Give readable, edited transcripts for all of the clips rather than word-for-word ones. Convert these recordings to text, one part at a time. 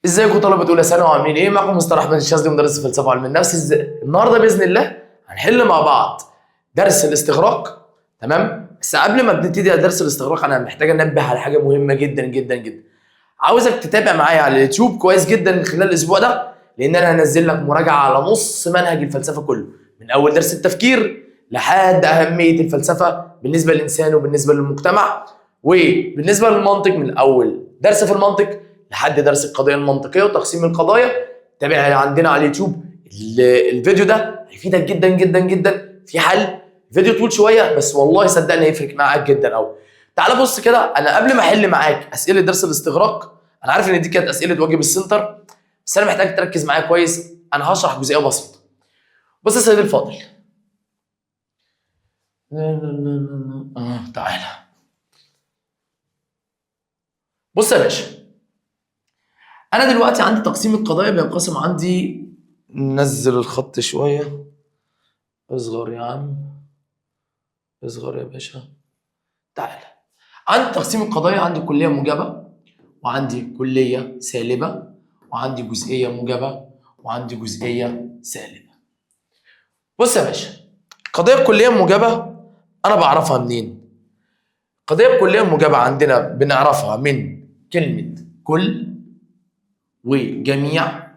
ازيكم طلبة اولى ثانوي عاملين ايه؟ معكم مستر احمد الشاذلي مدرس الفلسفه وعلم النفس. النهارده باذن الله هنحل مع بعض درس الاستغراق. تمام؟ بس قبل ما نبتدي درس الاستغراق انا محتاج انبه على حاجه مهمه جدا جدا جدا. عاوزك تتابع معايا على اليوتيوب كويس جدا خلال الاسبوع ده، لان انا هنزل لك مراجعه على نص منهج الفلسفه كله، من اول درس التفكير لحد اهميه الفلسفه بالنسبه للانسان وبالنسبه للمجتمع، وبالنسبه للمنطق من اول درس في المنطق لحد درس القضيه المنطقيه وتقسيم القضايا. تابع عندنا على اليوتيوب. الفيديو ده هيفيدك جدا جدا جدا في حل. فيديو طويل شويه بس والله صدقني هيفرق معاك جدا قوي. تعال بص كده، انا قبل ما احل معاك اسئله درس الاستغراق، انا عارف ان دي كانت اسئله واجب السنتر، بس انا محتاج تركز معايا كويس. انا هشرح جزئيه بسيطه. بص يا سيدي الفاضل، تعالى بص يا باشا. انا دلوقتي عندي تقسيم القضايا بينقسم عندي، نزل الخط شويه، اصغر يا عم، اصغر يا باشا. تعالى، عندي تقسيم القضايا، عندي كليه موجبه وعندي كليه سالبه وعندي جزئيه موجبه وعندي جزئيه سالبه. بص يا باشا، القضيه الكليه الموجبه انا بعرفها منين؟ القضيه الكليه الموجبه عندنا بنعرفها من كلمه كل وجميع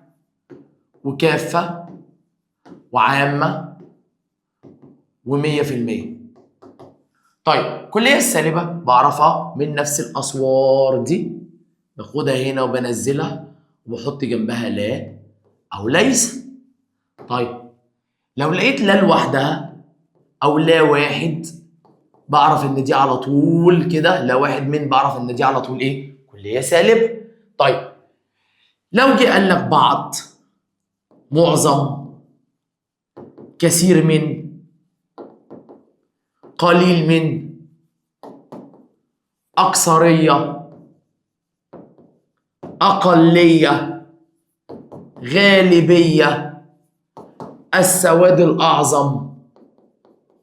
وكافه وعامه و100%. طيب الكليه السالبه بعرفها من نفس الاسوار دي، باخدها هنا وبنزلها وبحط جنبها لا او ليس. طيب لو لقيت لا لوحدها او لا واحد، بعرف ان دي على طول كده لا واحد من، بعرف ان دي على طول ايه؟ كليه سالبه. طيب لو جه قال لك بعض، معظم، كثير من، قليل من، اكثريه، اقليه، غالبيه، السواد الاعظم،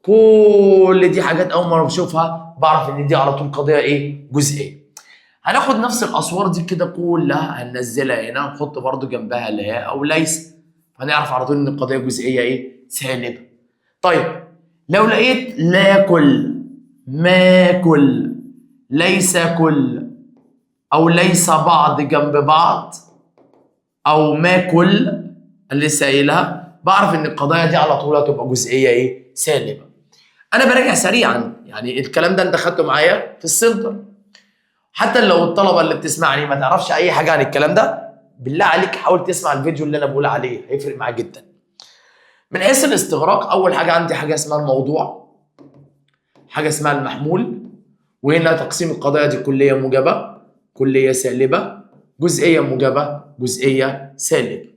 كل دي حاجات اول مره بشوفها بعرف ان دي على طول قضيه ايه؟ جزئيه. هناخد نفس الاسوار دي كده كلها هننزلها هنا ونحط برضو جنبها لا او ليس، فنعرف على طول ان القضيه جزئيه ايه؟ سالبه. طيب لو لقيت لا كل، ما كل، ليس كل، او ليس بعض جنب بعض، او ما كل اللي لسه قايلها، بعرف ان القضايا دي على طول هتبقى جزئيه ايه؟ سالبه. انا براجع سريعا، يعني الكلام ده انت خدته معايا في السنتر. حتى لو الطلبه اللي بتسمعني ما تعرفش اي حاجه عن الكلام ده، بالله عليك حاول تسمع الفيديو اللي انا بقول عليه، هيفرق معاك جدا. من حيث الاستغراق، اول حاجه عندي حاجه اسمها الموضوع، حاجه اسمها المحمول، وهنا تقسيم القضايا دي كليه موجبه، كليه سالبه، جزئيه موجبه، جزئيه سالبه.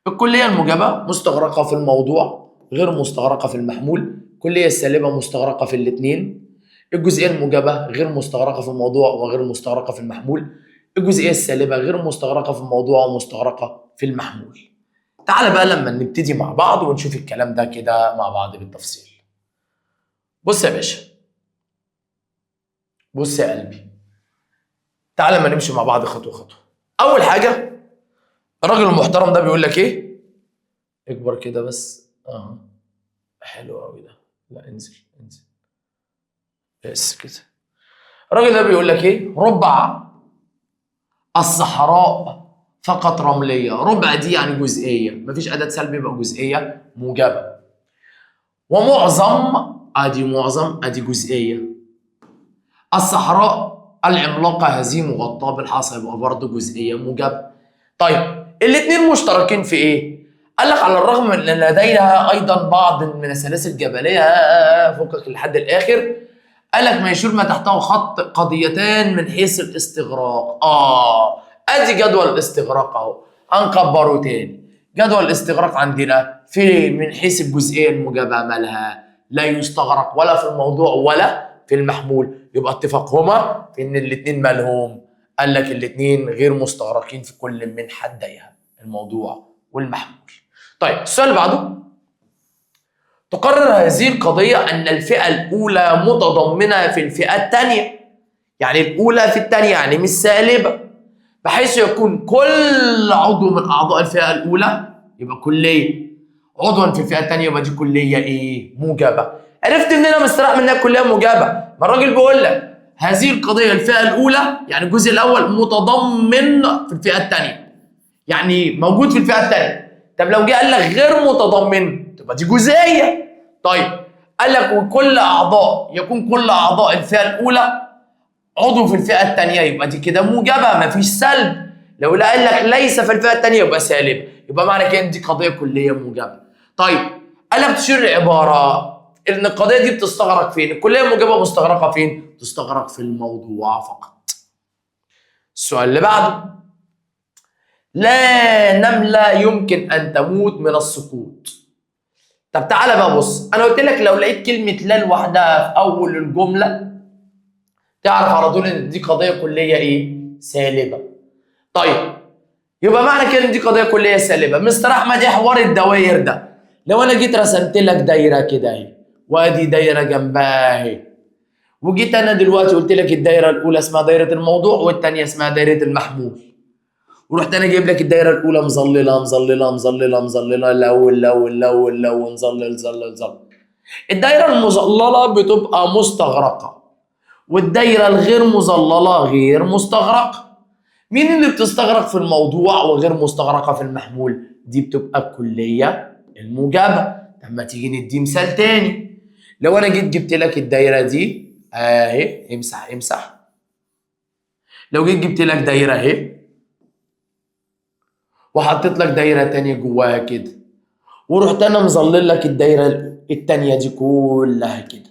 الكليه الموجبه مستغرقه في الموضوع، غير مستغرقه في المحمول. الكليه السالبه مستغرقه في الاثنين. الجزئيه الموجبه غير مستغرقه في الموضوع وغير مستغرقه في المحمول. الجزئيه السالبه غير مستغرقه في الموضوع ومستغرقه في المحمول. تعال بقى لما نبتدي مع بعض ونشوف الكلام ده كده مع بعض بالتفصيل. بص يا باشا، بص يا قلبي، تعال لما نمشي مع بعض خطوه خطوه. اول حاجه الراجل المحترم ده بيقول لك ايه؟ اكبر كده بس، حلو قوي ده، لا انزل انزل بس كده. الراجل ده بيقول لك ايه؟ ربع الصحراء فقط رمليه. ربع دي يعني جزئيه، مفيش اداه سلب يبقى جزئيه موجبه. ومعظم، ادي معظم ادي جزئيه. الصحراء العملاقه هذه مغطاه بالحصى، يبقى برضه جزئيه موجبه. طيب الاثنين مشتركين في ايه؟ قال لك على الرغم من ان لديها ايضا بعض من السلاسل الجبليه، فكك لحد الاخر، قال لك ما يشير ما تحته خط قضيتان من حيث الاستغراق. ادي جدول الاستغراق اهو، هنكبره تاني. جدول الاستغراق عندنا في من حيث الجزئيه الموجبه مالها؟ لا يستغرق ولا في الموضوع ولا في المحمول. يبقى اتفاقهما في ان الاثنين مالهم؟ قال لك الاثنين غير مستغرقين في كل من حديها، الموضوع والمحمول. طيب السؤال اللي بعده، تقرر هذه القضية أن الفئة الأولى متضمنة في الفئة الثانية. يعني الأولى في الثانية يعني مش سالبة، بحيث يكون كل عضو من اعضاء الفئه الاولى يبقى كليه، عضوا في الفئه الثانيه يبقى دي كليه ايه؟ موجبه. عرفت منين انا مستريح منها كليه موجبه؟ ما الراجل بيقول لك هذه القضيه الفئه الاولى يعني الجزء الاول متضمن في الفئه الثانيه، يعني موجود في الفئه الثانيه. طب لو جه قال لك غير متضمن تبقى دي جزئيه. طيب قال لك وكل اعضاء يكون كل اعضاء الفئه الاولى عضو في الفئه الثانيه يبقى دي كده موجبه مفيش سلب. لو لا قال لك ليس في الفئه الثانيه يبقى سالب، يبقى معنى كده دي قضيه كليه موجبه. طيب قال لك تشير العباره ان القضيه دي بتستغرق فين؟ الكليه الموجبه مستغرقه فين؟ تستغرق في الموضوع فقط. السؤال اللي بعده، لا نمله يمكن ان تموت من السقوط. طب تعالى بقى بص، انا قلت لك لو لقيت كلمه لا لوحدها في اول الجمله تعرف على طول ان دي قضيه كليه ايه؟ سالبه. طيب يبقى معنى كده ان دي قضيه كليه سالبه. مستر احمد ايه حوار الدوائر ده؟ لو انا جيت رسمت لك دايره كده اهي، وادي دايره جنبها اهي، وجيت انا دلوقتي قلت لك الدايره الاولى اسمها دايره الموضوع والثانيه اسمها دايره المحمول، ورحت انا جايب لك الدايره الاولى مظلله مظلله مظلله مظلله لون لون لون لون ظلل ظلل ظلل. الدايره المظلله بتبقى مستغرقه والدايره الغير مظلله غير مستغرقه. مين اللي بتستغرق في الموضوع وغير مستغرقه في المحمول؟ دي بتبقى الكليه الموجبه. طب ما تيجي ندي مثال تاني. لو انا جيت جبت لك الدايره دي اهي، امسح امسح. لو جيت جبت لك دايره اهي وحطيت لك دايره تانيه جواها كده، ورحت انا مظلل لك الدايره التانيه دي كلها كده،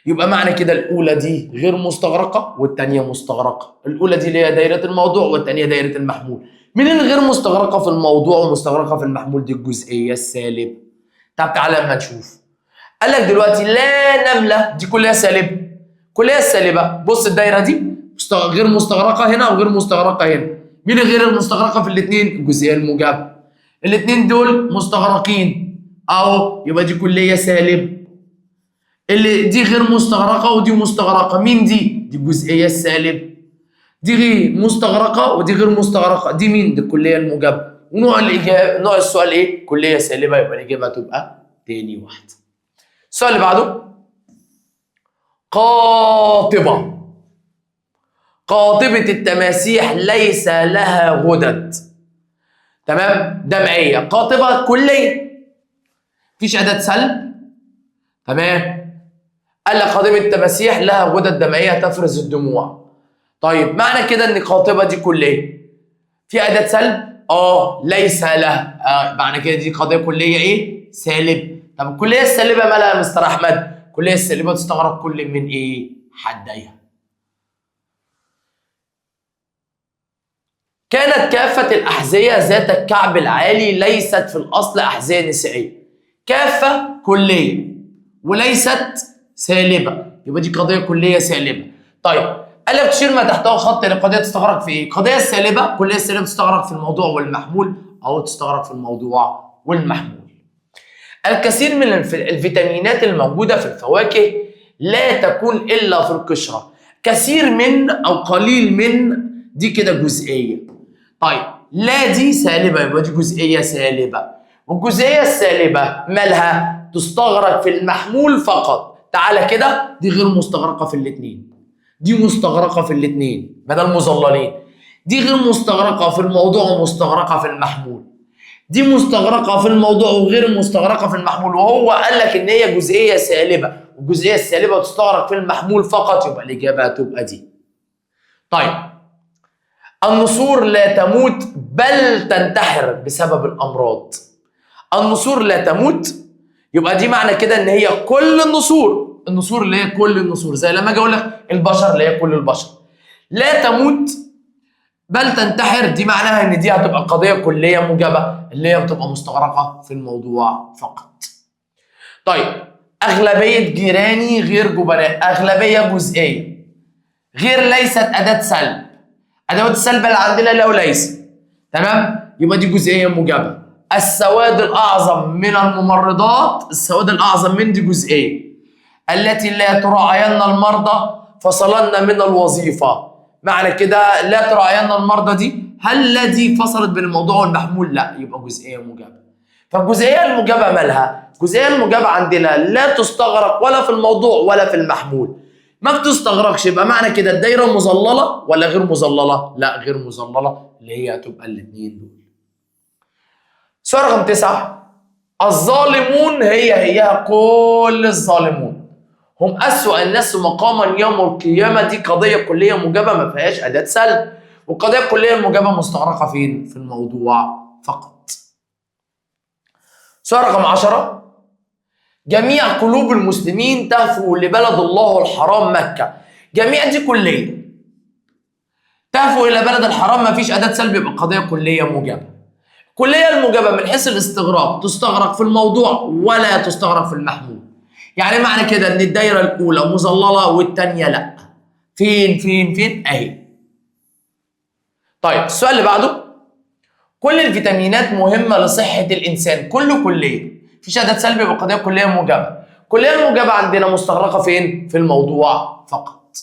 يبقى معنى كده الاولى دي غير مستغرقه والثانيه مستغرقه. الاولى دي اللي هي دايره الموضوع والثانيه دايره المحمول. مين اللي غير مستغرقه في الموضوع ومستغرقه في المحمول؟ دي الجزئيه السالبه. طب تعالى اما نشوف. قال لك دلوقتي لا نمله دي كلها سالبه. كلها سالبه، بص الدايره دي غير مستغرقه هنا وغير مستغرقه هنا. مين غير المستغرقه في الاثنين؟ الجزئيه الموجبه. الاثنين دول مستغرقين اهو، يبقى دي كليه سالبه. اللي دي غير مستغرقه ودي مستغرقه، مين دي؟ دي الجزئيه السالبه. دي غير مستغرقه ودي غير مستغرقه، دي مين؟ دي الكليه الموجبه. ونوع الاجابه نوع السؤال ايه؟ كليه سالبه، يبقى الاجابه هتبقى تاني واحده. السؤال اللي بعده، قاطبه. قاطبه التماسيح ليس لها غدد. تمام؟ دمعيه. قاطبه كليه مفيش اداه سلب. تمام؟ قال لك قاطبة التماسيح لها غدد دمعية تفرز الدموع. طيب معنى كده ان القاطبة دي كلية في أداة سلب؟ ليس لها. معنى كده دي قضية كلية ايه؟ سالب. طب الكلية السالبة مالها يا مستر أحمد؟ الكلية السالبة تستغرق كل من ايه؟ حديها. كانت كافة الأحذية ذات الكعب العالي ليست في الأصل أحذية نسائية. كافة كلية وليست سالبه، يبقى دي قضيه كليه سالبه. طيب قال لك تشير ما تحته خط للقضيه تستغرق في ايه؟ القضيه السالبه، الكليه السالبه تستغرق في الموضوع والمحمول او تستغرق في الموضوع والمحمول. الكثير من الفيتامينات الموجوده في الفواكه لا تكون الا في القشره. كثير من او قليل من دي كده جزئيه. طيب لا دي سالبه يبقى دي جزئيه سالبه. والجزئيه السالبه مالها؟ تستغرق في المحمول فقط. تعالى كده دي غير مستغرقه في الاثنين، دي مستغرقه في الاثنين بدل مظللين. دي غير مستغرقه في الموضوع ومستغرقه في المحمول. دي مستغرقه في الموضوع وغير مستغرقه في المحمول، وهو قال لك ان هي جزئيه سالبه، والجزئيه السالبه تستغرق في المحمول فقط، يبقى الاجابه هتبقى دي. طيب النسور لا تموت بل تنتحر بسبب الامراض. النسور لا تموت، يبقى دي معنى كده ان هي كل النسور، النسور اللي هي كل النسور، زي لما اجي اقول لك البشر اللي هي كل البشر. لا تموت بل تنتحر، دي معناها ان دي هتبقى قضيه كليه موجبه اللي هي بتبقى مستغرقه في الموضوع فقط. طيب اغلبيه جيراني غير جبناء، اغلبيه جزئيه غير ليست اداه سلب. ادوات السلب اللي عندنا لو ليس، تمام، يبقى دي جزئيه موجبه. السواد الأعظم من الممرضات، السواد الأعظم من دي جزئية. التي لا تراعين المرضى فصلن من الوظيفة. معنى كده لا تراعين المرضى دي، هل لا دي فصلت بين الموضوع والمحمول؟ لا، يبقى جزئيه موجبه. فالجزئيه الموجبه مالها؟ الجزئيه الموجبه عندنا لا تستغرق ولا في الموضوع ولا في المحمول. ما بتستغرقش، يبقى معنى كده الدايره مظلله ولا غير مظلله؟ لا، غير مظلله، اللي هي هتبقى الاثنين دول. سؤال رقم 9. الظالمون هي كل الظالمون هم أسوأ الناس مقاما يوم القيامة. دي قضية كلية موجبة ما فيهاش أداة سلب، والقضية الكلية الموجبة مستغرقة فين؟ في الموضوع فقط. سؤال رقم 10. جميع قلوب المسلمين تهفو لبلد الله الحرام مكة. جميع دي كلية، تهفو إلى بلد الحرام ما فيش أداة سلب، يبقى قضية كلية موجبة. الكلية الموجبة من حيث الاستغراق تستغرق في الموضوع ولا تستغرق في المحمول. يعني معنى كده ان الدايره الاولى مظلله والثانيه لا. فين اهي. طيب السؤال اللي بعده. كل الفيتامينات مهمه لصحه الانسان. كل كليه، مفيش اداه سلبي، يبقى قضيه كليه موجبه. الكليه الموجبه عندنا مستغرقه فين؟ في الموضوع فقط.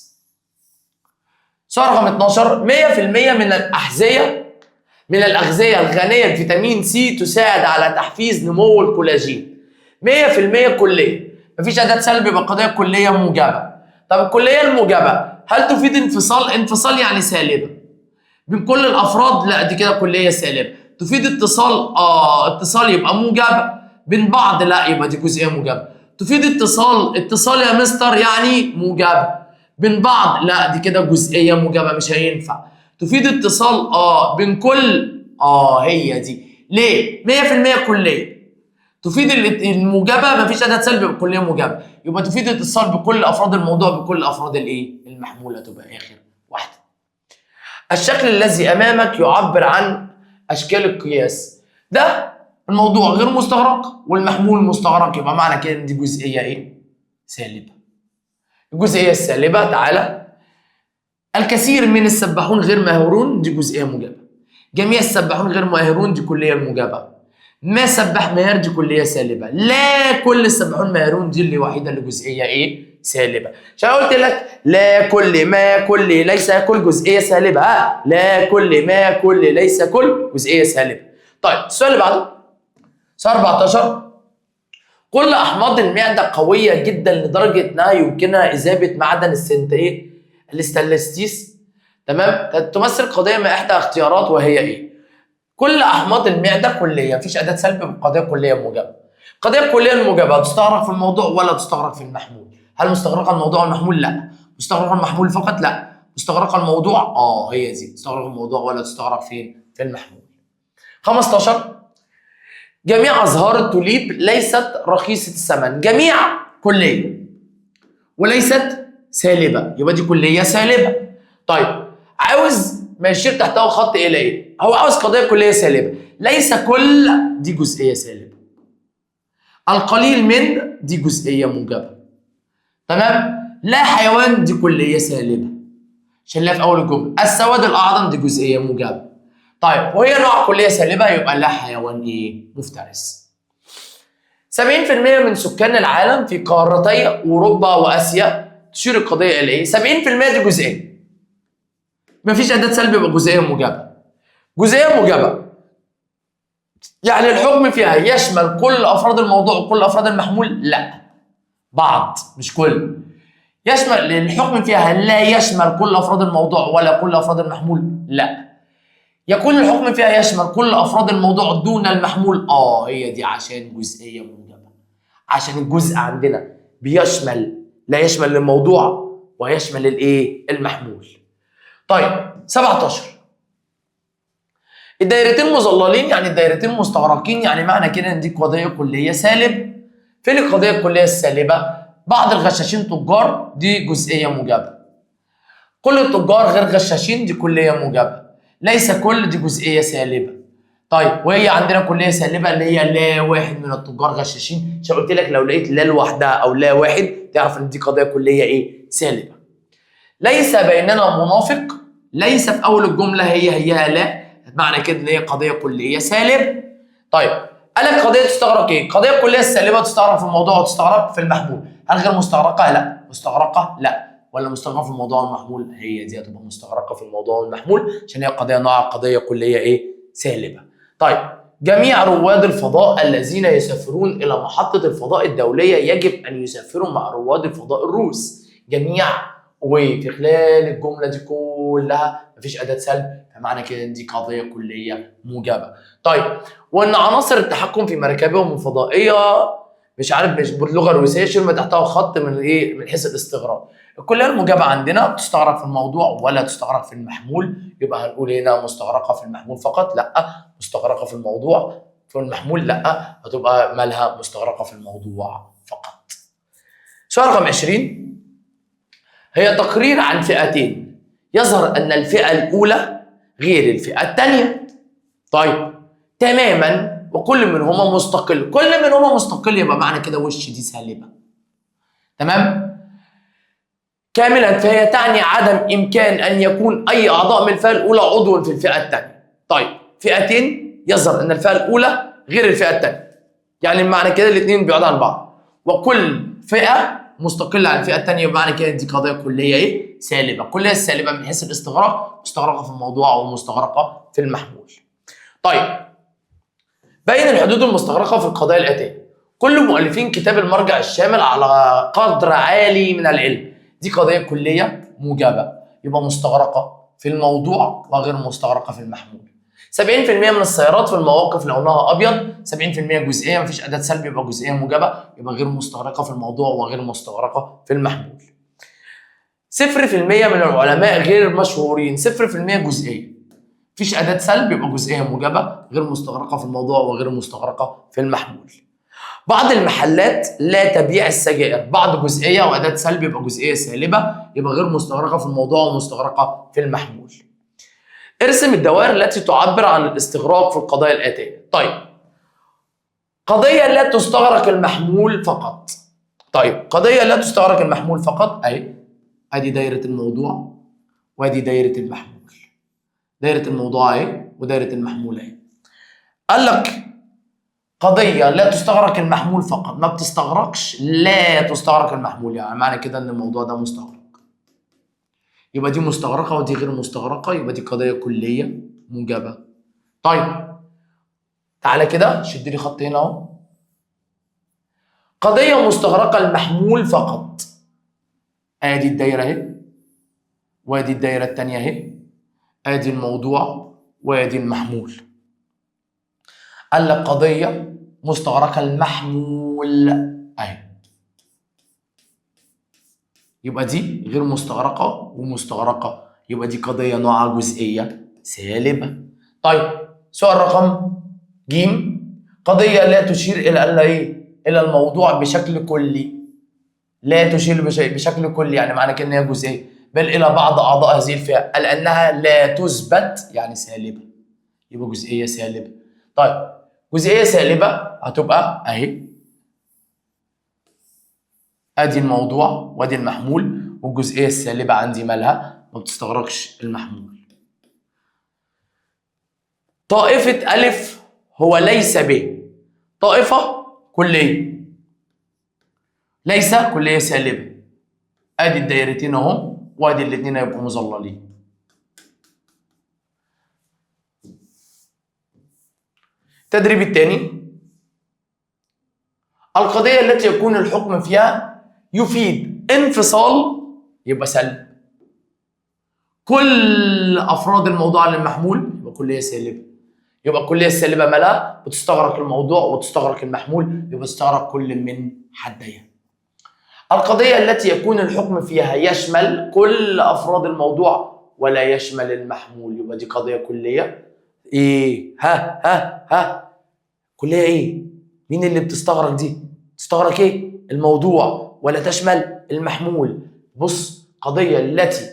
سؤال رقم 12. 100% من الاغذيه الغنيه بفيتامين سي تساعد على تحفيز نمو الكولاجين. 100% كليه، مفيش أداة سلبي، يبقى قضية كلية موجبة. طب الكلية الموجبة هل تفيد انفصال؟ انفصال يعني سالبة بين كل الأفراد؟ لا، دي كده كلية سالبة. تفيد اتصال؟ اتصال يبقى موجبة. بين بعض؟ لا، يبقى دي جزئية موجبة. تفيد اتصال يا مستر يعني موجبة. بين بعض؟ لا، دي كده جزئية موجبة مش هينفع. تفيد اتصال بين كل هي دي. ليه؟ 100% كلية. تفيد الموجبه مفيش اداه سلبي بكليه موجبه، يبقى تفيد اتصال بكل افراد الموضوع بكل افراد المحموله، تبقى اخر واحده. الشكل الذي امامك يعبر عن اشكال القياس. ده الموضوع غير مستغرق والمحمول مستغرق، يبقى معنى كده ان دي جزئيه سالبه. الجزئيه السالبه تعالى. الكثير من السباحون غير ماهرون، دي جزئيه موجبه. جميع السباحون غير ماهرون، دي كليه موجبه. ما سبح ماهر، دي كليه سالبه. لا كل السباحون ماهرون، دي اللي وحيده اللي جزئيه سالبه. عشان قلت لك لا كل ما كل ليس كل جزئيه سالبه. لا كل ما كل ليس كل جزئيه سالبه. طيب السؤال اللي بعده. سؤال 14. كل احماض المعده قويه جدا لدرجه انها يمكنها اذابه معدن الاستانلستيس. تمام. تمثل قضيه ما احدى اختيارات، وهي ايه؟ كل احماض المعده كليه، مفيش اداه سلبي بقضيه كليه موجبه. القضيه الكليه الموجبه تستغرق في الموضوع ولا تستغرق في المحمول؟ هل مستغرقه الموضوع والمحمول؟ لا. مستغرقه المحمول فقط؟ لا. مستغرقه الموضوع؟ هي دي تستغرق الموضوع ولا تستغرق فين؟ في المحمول. 15. جميع ازهار التوليب ليست رخيصه الثمن. جميع كليه وليست سالبه، يبقى دي كليه سالبه. طيب عاوز ما يشير تحتها خط الى ايه؟ هو عاوز قضيه كليه سالبه. ليس كل، دي جزئيه سالبه. القليل من، دي جزئيه موجبه. تمام. لا حيوان، دي كليه سالبه عشان لا في اول الجمله. السواد الاعظم، دي جزئيه موجبه. طيب وهي نوع كليه سالبه، يبقى لا حيوان مفترس. 70% من سكان العالم في قارتي اوروبا واسيا، تشير القضيه الى ايه؟ 70% دي جزئيه. مفيش اداه سلب، يبقى جزئيه موجبه. جزئيه موجبه يعني الحكم فيها يشمل كل افراد الموضوع وكل افراد المحمول؟ لا، بعض مش كل. يشمل الحكم فيها لا يشمل كل افراد الموضوع ولا كل افراد المحمول؟ لا. يكون الحكم فيها يشمل كل افراد الموضوع دون المحمول؟ هي دي عشان جزئيه موجبه، عشان الجزء عندنا بيشمل لا يشمل الموضوع ويشمل المحمول. طيب 17. الدايرتين مظللين يعني الدايرتين مستغرقين، يعني معنى كده ان دي قضيه كليه سالب. فين القضيه الكليه السالبه؟ بعض الغشاشين تجار، دي جزئيه موجبه. كل التجار غير غشاشين، دي كليه موجبه. ليس كل، دي جزئيه سالبه. طيب وهي عندنا كليه سالبه اللي هي لا واحد من التجار غشاشين. عشان قلت لك لو لقيت لا لوحدها او لا واحد تعرف ان دي قضيه كليه سالبه. ليس بيننا منافق، ليس في اول الجمله هي لا، معنى كده ان هي قضيه كليه سالب. طيب قال لك قضيه تستغرق ايه؟ القضيه الكليه السالبه تستغرق في الموضوع وتستغرق في المحمول. هل غير مستغرقه؟ لا. مستغرقه؟ لا. ولا مستغرقه في الموضوع والمحمول؟ هي دي هتبقى مستغرقه في الموضوع والمحمول عشان هي قضيه نوع قضيه كليه ايه؟ سالبه. طيب جميع رواد الفضاء الذين يسافرون الى محطه الفضاء الدوليه يجب ان يسافروا مع رواد الفضاء الروس. جميع وفي خلال الجمله دي كلها مفيش اداه سلب، فمعنى كده ان دي قضيه كليه موجبه. طيب وان عناصر التحكم في مركبهم الفضائيه مش باللغه الروسيه شرم تحتها خط من ايه؟ من حيث الاستغراق. الكليه الموجبه عندنا تستغرق في الموضوع ولا تستغرق في المحمول؟ يبقى هنقول هنا مستغرقه في المحمول فقط؟ لا. مستغرقه في الموضوع في المحمول؟ لا. هتبقى مالها؟ مستغرقه في الموضوع فقط. سؤال رقم 20 هي تقرير عن فئتين يظهر ان الفئه الاولى غير الفئه الثانيه. طيب تماما وكل منهما مستقل. كل منهما مستقل يبقى معنى كده وش دي سالبه. تمام؟ كاملا فهي تعني عدم امكان ان يكون اي اعضاء من الفئه الاولى عضوا في الفئه الثانيه. طيب فئتين يظهر ان الفئه الاولى غير الفئه الثانيه، يعني معنى كده الاثنين بيقعدوا عن بعض وكل فئه مستقله عن الفئه الثانيه، يبقى معنى كده دي قضيه كليه ايه؟ سالبه. الكليه السالبه من حيث الاستغراق مستغرقه في الموضوع ومستغرقه في المحمول. طيب بين الحدود المستغرقه في القضايا الاتيه. كل مؤلفين كتاب المرجع الشامل على قدر عالي من العلم. دي قضيه كليه موجبه، يبقى مستغرقه في الموضوع وغير مستغرقه في المحمول. 70% من السيارات في المواقف لونها ابيض، 70% جزئيه مفيش اداه سلب يبقى جزئيه موجبه، يبقى غير مستغرقه في الموضوع وغير مستغرقه في المحمول. 0% من العلماء غير مشهورين، 0% جزئيه. مفيش اداه سلب يبقى جزئيه موجبه، غير مستغرقه في الموضوع وغير مستغرقه في المحمول. بعض المحلات لا تبيع السجائر، بعض جزئيه واداه سلب يبقى جزئيه سالبه، يبقى غير مستغرقه في الموضوع ومستغرقه في المحمول. ارسم الدوائر التي تعبر عن الاستغراق في القضايا الآتية. طيب قضية لا تستغرق المحمول فقط. طيب قضية لا تستغرق المحمول فقط اهي، ادي دايرة الموضوع وادي دايرة المحمول. دايرة الموضوع اهي ودايرة المحمول اهي. قال لك قضية لا تستغرق المحمول فقط، ما بتستغرقش لا تستغرق المحمول، يعني معنى كده ان الموضوع ده مستغرق. يبقى دي مستغرقة ودي غير مستغرقة، يبقى دي قضية كلية موجبة. طيب تعالى كده شد لي خط هنا اهو. قضية مستغرقة المحمول فقط. ادي الدايرة اهي وادي الدايرة التانية اهي، ادي الموضوع وادي المحمول. قال لك قضية مستغرقة المحمول اهي، يبقى دي غير مستغرقة ومستغرقة، يبقى دي قضية نوعها جزئية سالبة. طيب سؤال رقم ج، قضية لا تشير إلى إيه؟ إلى الموضوع بشكل كلي. لا تشير بشكل كلي يعني معنى كده إن هي جزئية، بل إلى بعض أعضاء هذه الفئة، لأنها لا تثبت يعني سالبة، يبقى جزئية سالبة. طيب جزئية سالبة هتبقى أهي، ادي الموضوع وادي المحمول، والجزئيه السالبه عندي مالها؟ ما بتستغرقش المحمول. طائفه الف هو ليس ب. طائفه كليه ليس كليه سالبه. ادي الدايرتين اهو وادي الاثنين هيبقوا مظللين. التدريب الثاني، القضيه التي يكون الحكم فيها يفيد انفصال يبقى سلب. كل افراد الموضوع للمحمول يبقى كليه سالبه، يبقى الكليه السالبه مالها؟ بتستغرق الموضوع وتستغرق المحمول، يبقى تستغرق كل من حدين. القضيه التي يكون الحكم فيها يشمل كل افراد الموضوع ولا يشمل المحمول، يبقى دي قضيه كليه ايه؟ ها كليه ايه؟ مين اللي بتستغرق دي؟ تستغرق ايه؟ الموضوع ولا تشمل المحمول. بص، قضيه التي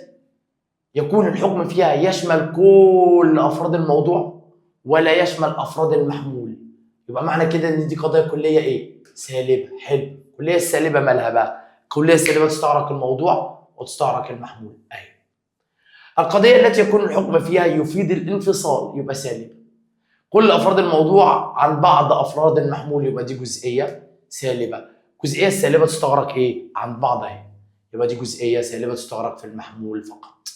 يكون الحكم فيها يشمل كل افراد الموضوع ولا يشمل افراد المحمول، يبقى معنى كده ان دي قضيه كليه ايه؟ سالبه. حلو. الكليه السالبه مالها بقى؟ الكليه السالبه تستغرق الموضوع وتستغرق المحمول اهي. القضيه التي يكون الحكم فيها يفيد الانفصال يبقى سالبه. كل افراد الموضوع عن بعض افراد المحمول يبقى دي جزئيه سالبه. الجزئيه السالبه تستغرق ايه؟ عن بعض اهي، يبقى دي جزئية سالبة تستغرق في المحمول فقط.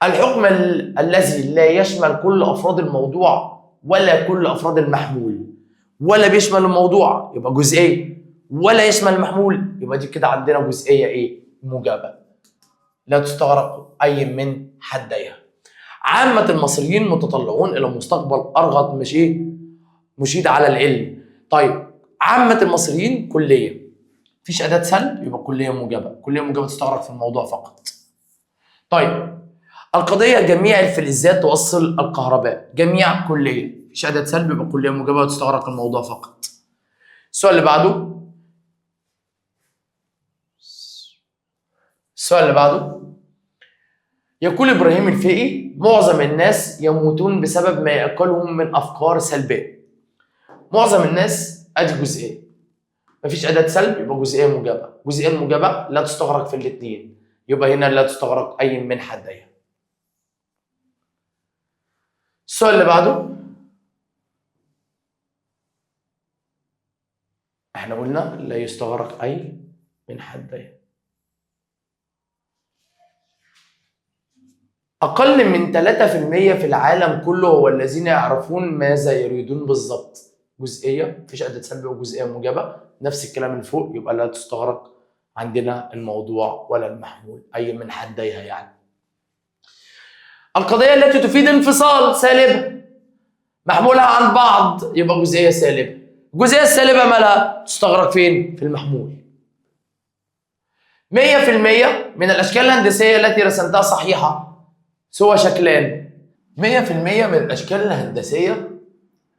الحكم الذي لا يشمل كل أفراد الموضوع ولا كل أفراد المحمول، ولا بيشمل الموضوع يبقى جزئية، ولا يشمل المحمول يبقى دي كده عندنا جزئية إيه؟ موجبة لا تستغرق أي من حديها. عامة المصريين متطلعون إلى مستقبل أرغد مشيد على العلم. طيب عامة المصريين كلية، مفيش أداة سلب يبقى كلية موجبة، كلية موجبة تستغرق في الموضوع فقط. طيب القضية جميع الفلزات توصل الكهرباء، جميع كلية، مفيش أداة سلب يبقى كلية موجبة وتستغرق الموضوع فقط. السؤال اللي بعده يقول إبراهيم الفقي معظم الناس يموتون بسبب ما يأكلهم من أفكار سلبية. معظم الناس أدي جزئية، مفيش أداة سلب يبقى جزئية موجبة، جزئية موجبة لا تستغرق في الاثنين يبقى هنا لا تستغرق أي من حديها. السؤال اللي بعده احنا قلنا لا يستغرق أي من حديها. أقل من 3% في العالم كله هو الذين يعرفون ماذا يريدون بالضبط. جزئية مفيش أداة سلبية وجزئية موجبة، نفس الكلام اللي فوق يبقى لا تستغرق عندنا الموضوع ولا المحمول أي من حديها يعني. القضية التي تفيد انفصال سالبة محمولها عن بعض يبقى جزئية سالبة. الجزئية السالبة مالها تستغرق فين؟ في المحمول. 100% من الأشكال الهندسية التي رسمتها صحيحة سوى شكلان. 100% من الأشكال الهندسية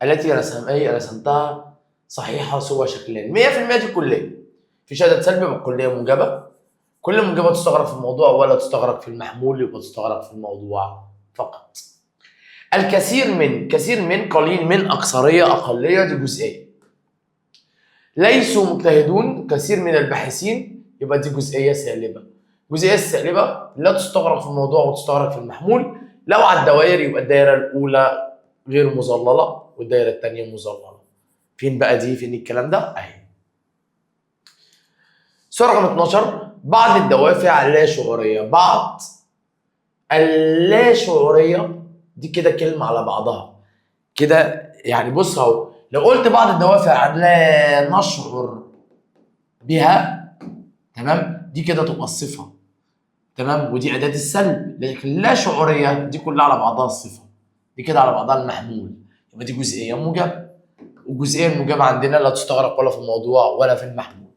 التي رسمتها صحيحة سوى شكلان. 100% دي كلية، في شهادة سلبي يبقى كلية موجبة، كل موجبة تستغرق في الموضوع ولا تستغرق في المحمول يبقى تستغرق في الموضوع فقط. كثير من قليل من أكثرية أقلية دي جزئية. ليسوا مجتهدون كثير من الباحثين يبقى دي جزئية سالبة. الجزئية السالبة لا تستغرق في الموضوع وتستغرق في المحمول. لو على الدوائر يبقى الدائرة الأولى غير مظللة والدائرة الثانية مظللة. فين بقى دي؟ فين الكلام ده؟ أهي. سؤال رقم 12 بعض الدوافع اللاشعورية. بعض اللاشعورية دي كده كلمة على بعضها كده يعني. بص اهو لو قلت بعض الدوافع لا نشعر بها تمام دي كده تبقى الصفة تمام ودي أداة السلب، لكن لا شعورية دي كلها على بعضها الصفة دي كده على بعضها المحمول يبقى دي جزئية موجبة. والجزئية الموجبة عندنا لا تستغرق ولا في الموضوع ولا في المحمول.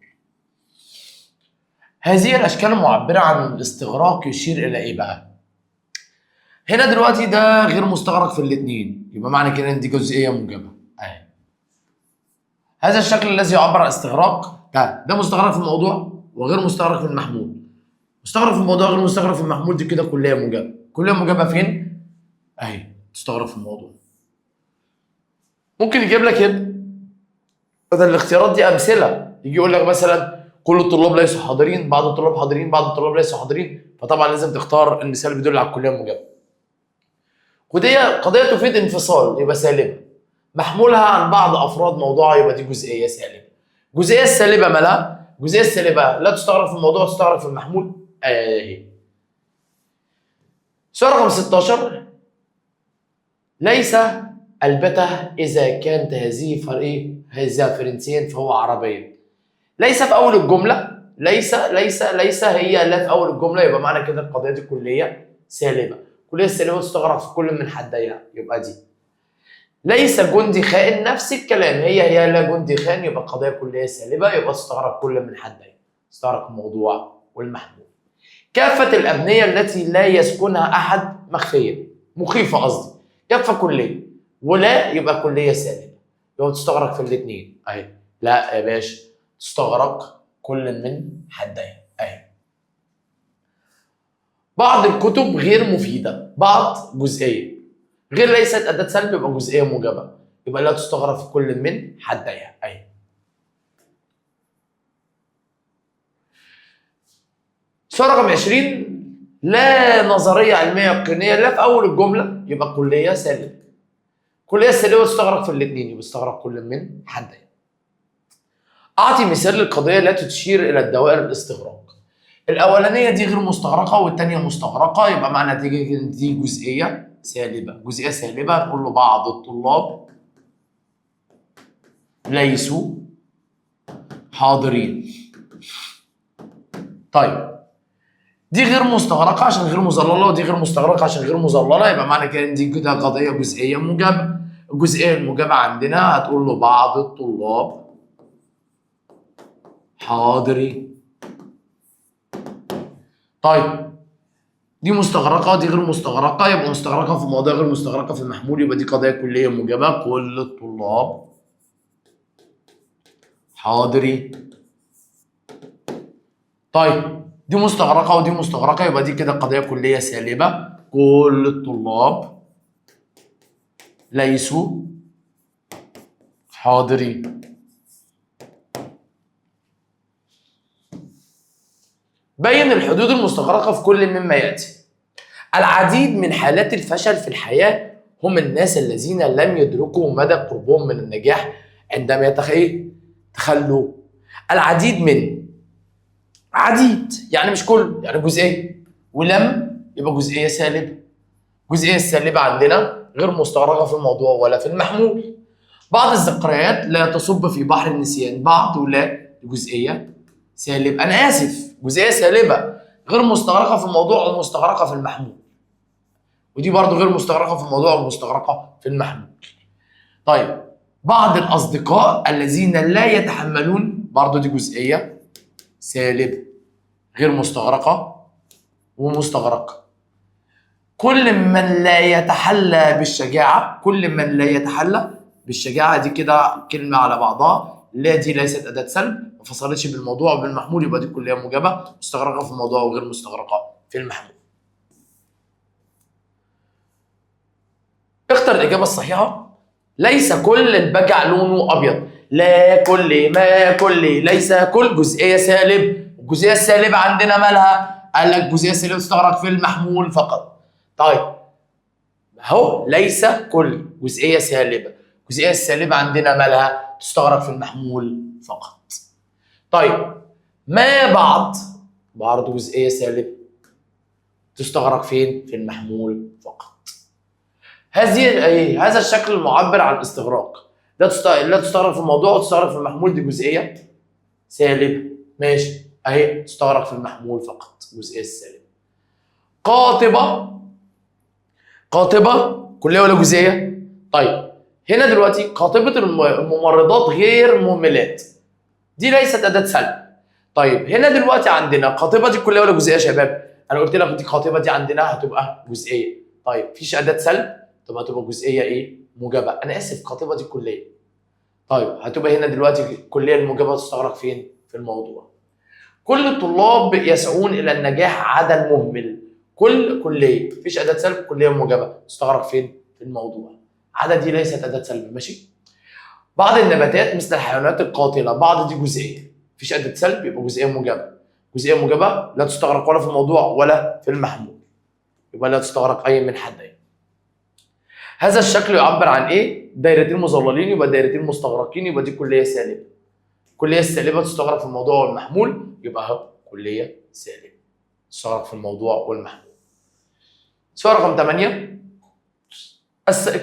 هذه الأشكال المعبرة عن الاستغراق يشير إلى إيه بقى؟ هنا دلوقتي ده غير مستغرق في الاثنين يبقى معنى كده ان دي جزئيه موجبه اهي. هذا الشكل الذي يعبر عن استغراق ده مستغرق في الموضوع وغير مستغرق في المحمول. مستغرق في الموضوع غير مستغرق في المحمول دي كده كليه موجبه. كليه موجبه فين؟ اهي تستغرق في الموضوع. ممكن يجيب لك هنا بدل الاختيارات دي امثله، يجي يقول لك مثلا كل الطلاب ليسوا حاضرين، بعض الطلاب حاضرين، بعض الطلاب ليسوا حاضرين، فطبعا لازم تختار المثال اللي بيدل على الكليه الموجبه. قضية تفيد انفصال يبقى سالبة، محمولها عن بعض أفراد موضوعها يبقى دي جزئية سالبة. الجزئية السالبة مالها؟ الجزئية السالبة لا تستغرق في الموضوع تستغرق في المحمول اهي. سؤال رقم 16 ليس البتة إذا كانت هذه فرنسيا فهو عربيا. ليس في أول الجملة، ليس هي لا في أول الجملة يبقى معنى كده القضية دي كلية سالبة. كلية السالبة تستغرق في كل من حديها يبقى دي. ليس جندي خائن نفس الكلام، هي لا جندي خائن يبقى القضية كلية سالبة يبقى تستغرق كل من حديها تستغرق الموضوع والمحمول. كافة الأبنية التي لا يسكنها أحد مخفية مخيفة قصدي كافة كلية ولا يبقى كلية سالبة يبقى تستغرق في الاثنين أهي. لا يا باشا تستغرق كل من حديها أهي. بعض الكتب غير مفيدة، بعض جزئية غير ليست أداة سلب يبقى جزئية موجبة يبقى لا تستغرق في كل من حديها أهي. سؤال رقم 20 لا نظرية علمية يقينية لا في أول الجملة يبقى كلية سالبة. كلية سالبة تستغرق في الاثنين يبقى تستغرق كل من حديها. أعطي مثال للقضية التي تشير إلى الدوائر الاستغراق. الاولانيه دي غير مستغرقه والثانيه مستغرقه، يبقى معنى دي جزئيه سالبه. جزئيه سالبه نقول له بعض الطلاب ليسوا حاضرين. طيب دي غير مستغرقه عشان غير مظلله، ودي غير مستغرقه عشان غير مظلله، يبقى معنى كده ان دي كده قضيه جزئيه موجبه. الجزئيه الموجبه عندنا هتقول له بعض الطلاب حاضرين. طيب دي مستغرقه ودي غير مستغرقه، يبقى مستغرقه في الموضوع غير مستغرقه في المحمول، يبقى دي قضيه كليه موجبه. كل الطلاب حاضرين. طيب دي مستغرقه ودي مستغرقه، يبقى دي كده قضيه كليه سالبه. كل الطلاب ليسوا حاضرين. بين الحدود المستغرقه في كل مما ياتي. العديد من حالات الفشل في الحياه هم الناس الذين لم يدركوا مدى قربهم من النجاح عندما تخلوا. العديد من عديد يعني مش كله، يعني جزئيه، ولم يبقى جزئيه سالبه. الجزئيه السالبه عندنا غير مستغرقه في الموضوع ولا في المحمول. بعض الذكريات لا تصب في بحر النسيان. بعض ولا جزئيه سالبه، انا اسف جزئيه سالبه غير مستغرقه في الموضوع ومستغرقه في المحمول، ودي برضو غير مستغرقه في الموضوع ومستغرقه في المحمول. طيب بعض الاصدقاء الذين لا يتحملون، برضو دي جزئيه سالبه غير مستغرقه ومستغرقه. كل من لا يتحلى بالشجاعه، كل من لا يتحلى بالشجاعه دي كده كلمه على بعضها، لا دي ليست اداه سلب، ما فصلتش بالموضوع وبالمحمول، يبقى دي كليه موجبه، مستغرقه في الموضوع وغير مستغرقه في المحمول. اختر الاجابه الصحيحه. ليس كل البجع لونه ابيض. لا كل ما كل ليس كل جزئيه سالب. الجزئيه السالبه عندنا مالها؟ قال لك الجزئيه السالبه تستغرق في المحمول فقط. طيب اهو ليس كل جزئيه سالبه، الجزئيه السالبه عندنا مالها؟ تستغرق في المحمول فقط. طيب ما بعض برضه جزئيه سالبه تستغرق فين؟ في المحمول فقط. هذا الشكل المعبر عن الاستغراق. لا تستغرق في الموضوع وتستغرق في المحمول، دي جزئيه سالبه. ماشي اهي تستغرق في المحمول فقط، الجزئيه السالبه. قاطبه. قاطبه كليه ولا جزئيه؟ طيب هنا دلوقتي قاطبه الممرضات غير مهملات، دي ليست اداه سلب. طيب هنا دلوقتي عندنا قاطبه دي كليه ولا جزئيه يا شباب؟ انا قلت لك دي قاطبه دي عندنا هتبقى جزئيه. طيب مفيش اداه سلب، طب هتبقى جزئيه ايه؟ موجبه. انا اسف قاطبه دي كليه. طيب هتبقى هنا دلوقتي الكليه الموجبه تستغرق فين؟ في الموضوع. كل الطلاب يسعون الى النجاح عدا المهمل. كل كليه مفيش اداه سلب، كليه موجبه تستغرق فين؟ في الموضوع. عدا دي ليست اداه سلب. ماشي. بعض النباتات مثل الحيوانات القاتله، بعض دي جزئيه مفيش اداه سلب، يبقى جزئيه موجبه. جزئيه موجبه لا تستغرق ولا في الموضوع ولا في المحمول، يبقى لا تستغرق اي من حدين. هذا الشكل يعبر عن ايه؟ دايرتين مظللين، يبقى دايرتين مستغرقين، يبقى دي كليه سالبه. الكليه السالبه تستغرق في الموضوع والمحمول، يبقى اهو كليه سالبه تستغرق في الموضوع والمحمول. سؤال رقم 8.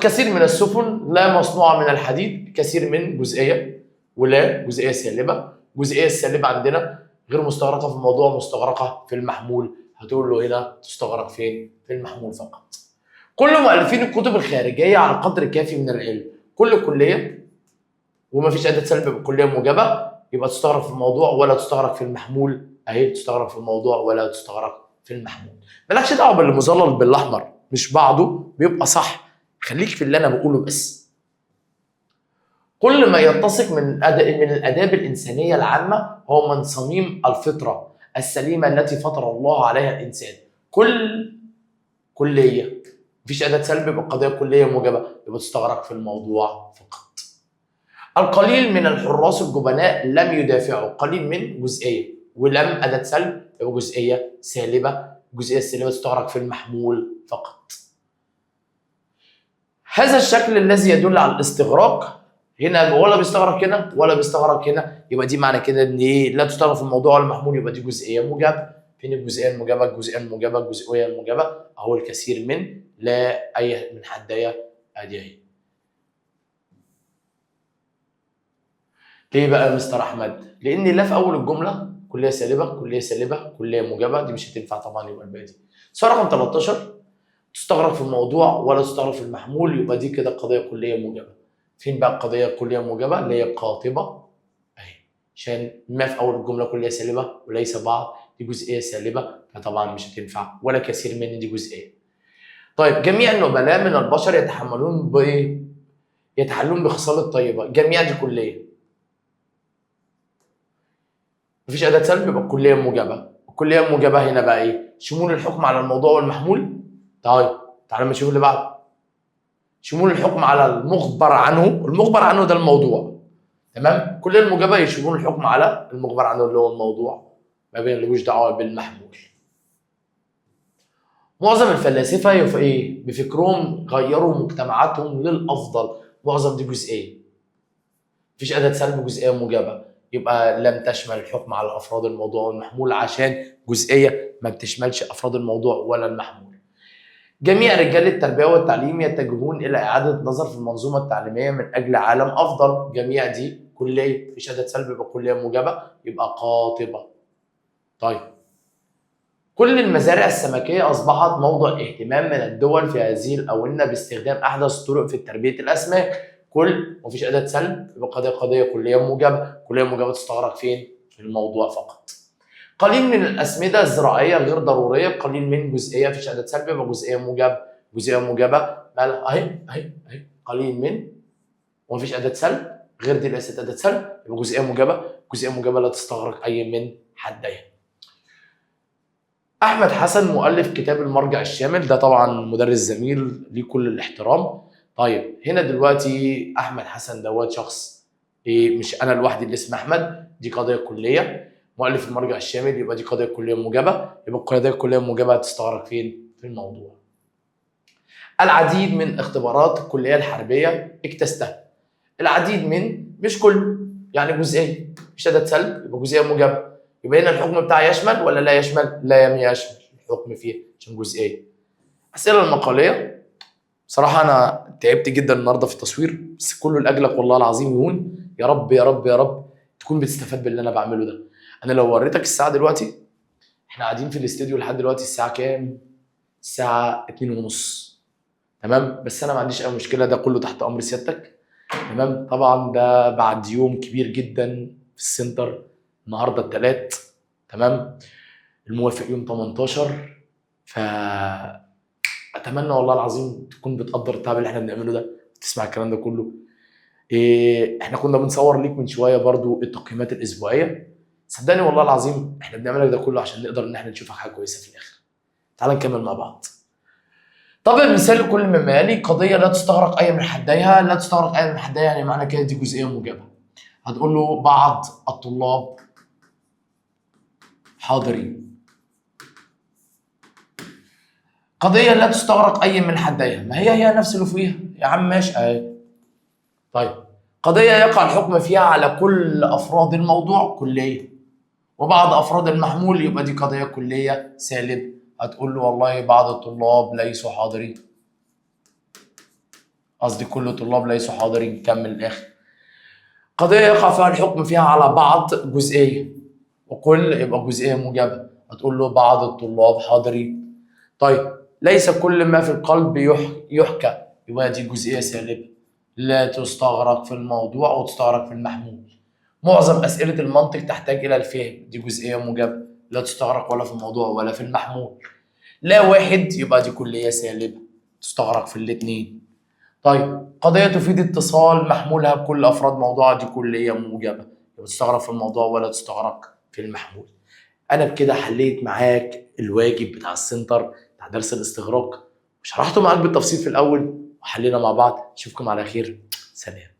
كثير من السفن لا مصنوعه من الحديد. كثير من جزئيه ولا جزئيه سالبه. الجزئيه السالبه عندنا غير مستغرقه في الموضوع، مستغرقه في المحمول، هتقول له هنا تستغرق فين؟ في المحمول فقط. كل مؤلفين الكتب الخارجيه على قدر كافي من العلم. كل كليه وما فيش اداه سلب بالكليه موجبه، يبقى تستغرق في الموضوع ولا تستغرق في المحمول. اهي تستغرق في الموضوع ولا تستغرق في المحمول. مالكش دعوه باللي مظلل بالاحمر، مش بعضه بيبقى صح، خليك في اللي انا بقوله بس. كل ما يتسق من الاداب الانسانيه العامه هو من صميم الفطره السليمه التي فطر الله عليها الانسان. كل كليه مفيش اداه سلب، يبقى القضيه كليه موجبه، يبقى تستغرق في الموضوع فقط. القليل من الحراس الجبناء لم يدافعوا. قليل من جزئيه ولم اداه سلب، يبقى جزئيه سالبه. الجزئيه السالبه تستغرق في المحمول فقط. هذا الشكل الذي يدل على الاستغراق هنا ولا بيستغرق هنا ولا بيستغرق هنا، يبقى دي معنى كده ان ايه؟ لا تستغرق في الموضوع ولا المحمول، يبقى دي جزئيه موجبه. فين الجزئيه الموجبه؟ الجزئيه الموجبه، الجزئيه الموجبه اهو الكثير من لا اي من حدي ادي اهي. ليه بقى يا مستر احمد؟ لان لا في اول الجمله كليه سالبه كليه سالبه كليه موجبه، دي مش هتنفع طبعا، يبقى الباقي دي. سؤال رقم 13 تستغرق في الموضوع ولا تستغرق في المحمول، يبقى دي كده قضيه كليه موجبه. فين بقى القضيه الكليه الموجبه؟ اللي هي قاطبه اهي، عشان ما في اول الجمله كليه سالبه وليس بعض، دي جزئيه سالبه فطبعا مش هتنفع، ولا كثير من دي جزئيه. طيب جميع النبلاء من البشر يتحملون بايه؟ يتحلون بخصال الطيبه، جميع دي كليه. مفيش اداه سلب يبقى الكليه موجبه. الكليه الموجبه هنا بقى ايه؟ شمول الحكم على الموضوع والمحمول. طيب تعالى نشوف اللي بعده. شمول الحكم على المخبر عنه، المخبر عنه ده الموضوع. تمام؟ كل الموجبه يشملون الحكم على المخبر عنه اللي هو الموضوع، ما بين اللي ملوش دعوه بالمحمول. معظم الفلاسفه ايه؟ بفكرهم غيروا مجتمعاتهم للافضل. معظم دي جزئيه. مفيش اداه سلب جزئيه موجبه، يبقى لم تشمل الحكم على افراد الموضوع والمحمول عشان جزئيه ما بتشملش افراد الموضوع ولا المحمول. جميع رجال التربيه والتعليم يتجهون الى اعاده النظر في المنظومه التعليميه من اجل عالم افضل. جميع دي كليه، مفيش اداه سلب يبقى كليه موجبه، يبقى قاطبه. طيب كل المزارع السمكيه اصبحت موضع اهتمام من الدول في هذه الاونه باستخدام احدث الطرق في تربيه الاسماك. كل مفيش اداه سلب يبقى قضيه كليه موجبه. كليه موجبه تستغرق فين؟ في الموضوع فقط. قليل من الاسمده الزراعيه غير ضروريه، قليل من جزئيه، مفيش اداه سلب يبقى جزئيه موجبه. جزئيه موجبه اهي قليل من ومفيش اداه سلب، غير دي ليست اداه سلب يبقى جزئيه موجبه. جزئيه موجبه لا تستغرق اي من حديها. احمد حسن مؤلف كتاب المرجع الشامل، ده طبعا مدرس زميل ليه كل الاحترام. طيب هنا دلوقتي احمد حسن دوت شخص ايه؟ مش انا لوحدي اللي اسمي احمد، دي قضيه كليه. مؤلف المرجع الشامل يبقى دي قضيه كليه موجبه، يبقى القضيه الكليه الموجبه هتستغرق فين؟ في الموضوع. العديد من اختبارات الكليه الحربيه اجتزتها. العديد من مش كله، يعني جزئيه، مش اداه سلب يبقى جزئيه موجبه. يبقى هنا الحكم بتاعي يشمل ولا لا يشمل؟ لا يشمل الحكم فيه عشان جزئيه. الاسئله المقاليه بصراحه انا تعبت جدا النهارده في التصوير، بس كله لاجلك والله العظيم يهون. يا رب يا رب يا رب تكون بتستفاد باللي انا بعمله ده. انا لو وريتك الساعه دلوقتي، احنا قاعدين في الاستديو لحد دلوقتي الساعه كام؟ الساعه 2:30. تمام؟ بس انا ما عنديش اي مشكله، ده كله تحت امر سيادتك. تمام؟ طبعا ده بعد يوم كبير جدا في السنتر، النهارده الثلاث. تمام؟ الموافق يوم 18. اتمنى والله العظيم تكون بتقدر التعب اللي احنا بنعمله ده، تسمع الكلام ده كله. احنا كنا بنصور ليك من شويه برضو التقييمات الاسبوعيه. صدقني والله العظيم احنا بنعمل لك ده كله عشان نقدر ان احنا نشوفك حاجه كويسه في الاخر. تعال نكمل مع بعض. طب المثال لكل مما يلي قضيه لا تستغرق اي من حديها. لا تستغرق اي من حديها يعني معنى كده دي جزئيه موجبه. هتقول له بعض الطلاب حاضرين. قضيه لا تستغرق اي من حديها، ما هي نفس اللي فوقيها يا عم، ماشي اهي. طيب قضيه يقع الحكم فيها على كل افراد الموضوع كليه، وبعض افراد المحمول يبقى دي قضيه كليه سالب. هتقول له والله بعض الطلاب ليسوا حاضرين، قصدي كل الطلاب ليسوا حاضرين. كمل الاخر. قضيه يقع فيها الحكم فيها على بعض جزئيه، وكل يبقى جزئيه موجبه. هتقول له بعض الطلاب حاضرين. طيب ليس كل ما في القلب يحكى، يبقى دي جزئيه سالبه لا تستغرق في الموضوع وتستغرق في المحمول. معظم اسئله المنطق تحتاج الى الفهم، دي جزئيه موجبه لا تستغرق ولا في الموضوع ولا في المحمول. لا واحد يبقى دي كليه سالبه تستغرق في الاثنين. طيب قضيه تفيد اتصال محمولها بكل افراد موضوعها، دي كليه موجبه يبقى تستغرق في الموضوع ولا تستغرق في المحمول. انا بكده حليت معاك الواجب بتاع السنتر بتاع درس الاستغراق، وشرحته معاك بالتفصيل في الاول وحلينا مع بعض. اشوفكم على خير، سلام.